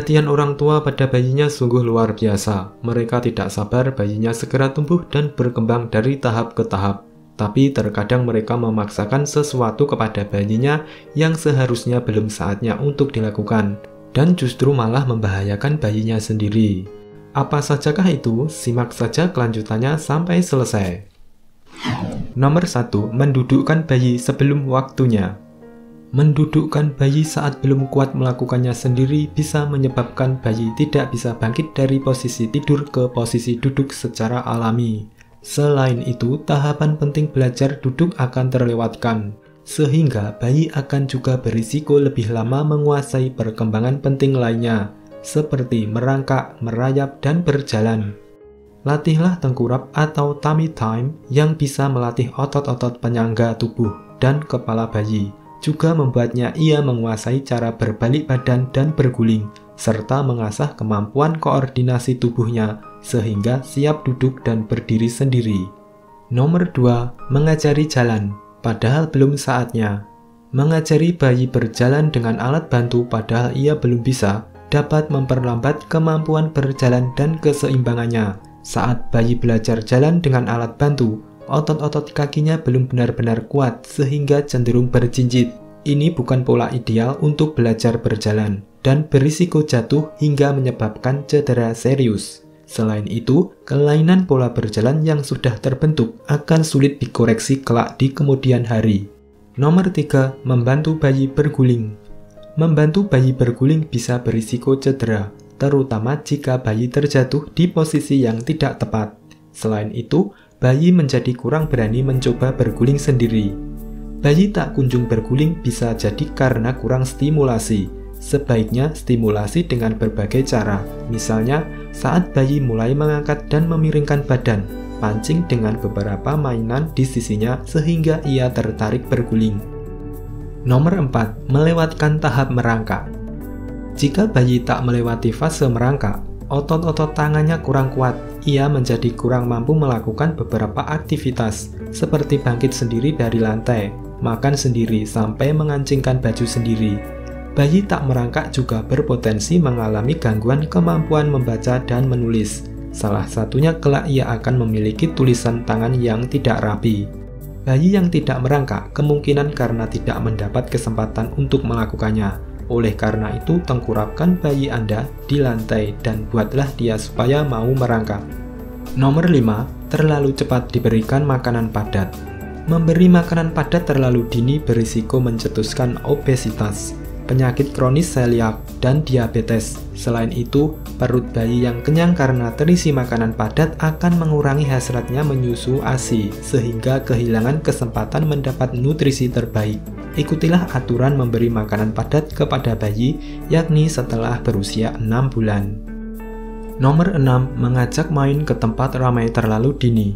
Perhatian orang tua pada bayinya sungguh luar biasa. Mereka tidak sabar bayinya segera tumbuh dan berkembang dari tahap ke tahap. Tapi terkadang mereka memaksakan sesuatu kepada bayinya yang seharusnya belum saatnya untuk dilakukan, dan justru malah membahayakan bayinya sendiri. Apa sajakah itu? Simak saja kelanjutannya sampai selesai. Nomor 1. Mendudukkan bayi sebelum waktunya. Mendudukkan bayi saat belum kuat melakukannya sendiri bisa menyebabkan bayi tidak bisa bangkit dari posisi tidur ke posisi duduk secara alami. Selain itu, tahapan penting belajar duduk akan terlewatkan, sehingga bayi akan juga berisiko lebih lama menguasai perkembangan penting lainnya, seperti merangkak, merayap, dan berjalan. Latihlah tengkurap atau tummy time yang bisa melatih otot-otot penyangga tubuh dan kepala bayi. Juga membuatnya ia menguasai cara berbalik badan dan berguling, serta mengasah kemampuan koordinasi tubuhnya sehingga siap duduk dan berdiri sendiri. Nomor 2. Mengajari jalan, padahal belum saatnya. Mengajari bayi berjalan dengan alat bantu padahal ia belum bisa, dapat memperlambat kemampuan berjalan dan keseimbangannya. Saat bayi belajar jalan dengan alat bantu, otot-otot kakinya belum benar-benar kuat sehingga cenderung berjinjit. Ini bukan pola ideal untuk belajar berjalan dan berisiko jatuh hingga menyebabkan cedera serius. Selain itu, kelainan pola berjalan yang sudah terbentuk akan sulit dikoreksi kelak di kemudian hari. Nomor 3. Membantu bayi berguling. Membantu bayi berguling bisa berisiko cedera, terutama jika bayi terjatuh di posisi yang tidak tepat. Selain itu, bayi menjadi kurang berani mencoba berguling sendiri. Bayi tak kunjung berguling bisa jadi karena kurang stimulasi. Sebaiknya stimulasi dengan berbagai cara, misalnya saat bayi mulai mengangkat dan memiringkan badan, pancing dengan beberapa mainan di sisinya sehingga ia tertarik berguling. Nomor 4. Melewatkan tahap merangkak. Jika bayi tak melewati fase merangkak, otot-otot tangannya kurang kuat, ia menjadi kurang mampu melakukan beberapa aktivitas, seperti bangkit sendiri dari lantai, makan sendiri, sampai mengancingkan baju sendiri. Bayi tak merangkak juga berpotensi mengalami gangguan kemampuan membaca dan menulis. Salah satunya kelak ia akan memiliki tulisan tangan yang tidak rapi. Bayi yang tidak merangkak kemungkinan karena tidak mendapat kesempatan untuk melakukannya. Oleh karena itu, tengkurapkan bayi Anda di lantai dan buatlah dia supaya mau merangkak. Nomor 5. Terlalu cepat diberikan makanan padat. Memberi makanan padat terlalu dini berisiko mencetuskan obesitas, penyakit kronis seliak, dan diabetes. Selain itu, perut bayi yang kenyang karena terisi makanan padat akan mengurangi hasratnya menyusu ASI, sehingga kehilangan kesempatan mendapat nutrisi terbaik. Ikutilah aturan memberi makanan padat kepada bayi, yakni setelah berusia 6 bulan. Nomor 6. Mengajak main ke tempat ramai terlalu dini.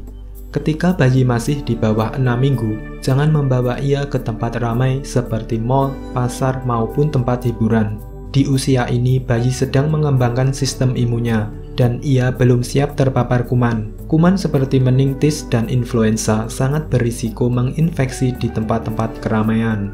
Ketika bayi masih di bawah 6 minggu, jangan membawa ia ke tempat ramai seperti mal, pasar, maupun tempat hiburan. Di usia ini, bayi sedang mengembangkan sistem imunnya, dan ia belum siap terpapar kuman. Kuman seperti meningitis dan influenza sangat berisiko menginfeksi di tempat-tempat keramaian.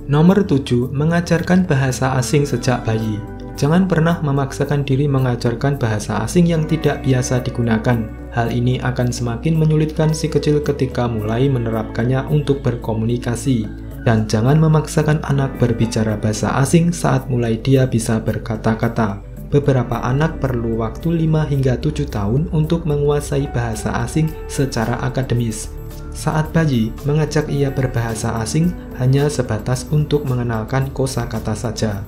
Nomor 7. Mengajarkan bahasa asing sejak bayi. Jangan pernah memaksakan diri mengajarkan bahasa asing yang tidak biasa digunakan. Hal ini akan semakin menyulitkan si kecil ketika mulai menerapkannya untuk berkomunikasi. Dan jangan memaksakan anak berbicara bahasa asing saat mulai dia bisa berkata-kata. Beberapa anak perlu waktu 5 hingga 7 tahun untuk menguasai bahasa asing secara akademis. Saat bayi, mengajak ia berbahasa asing hanya sebatas untuk mengenalkan kosakata saja.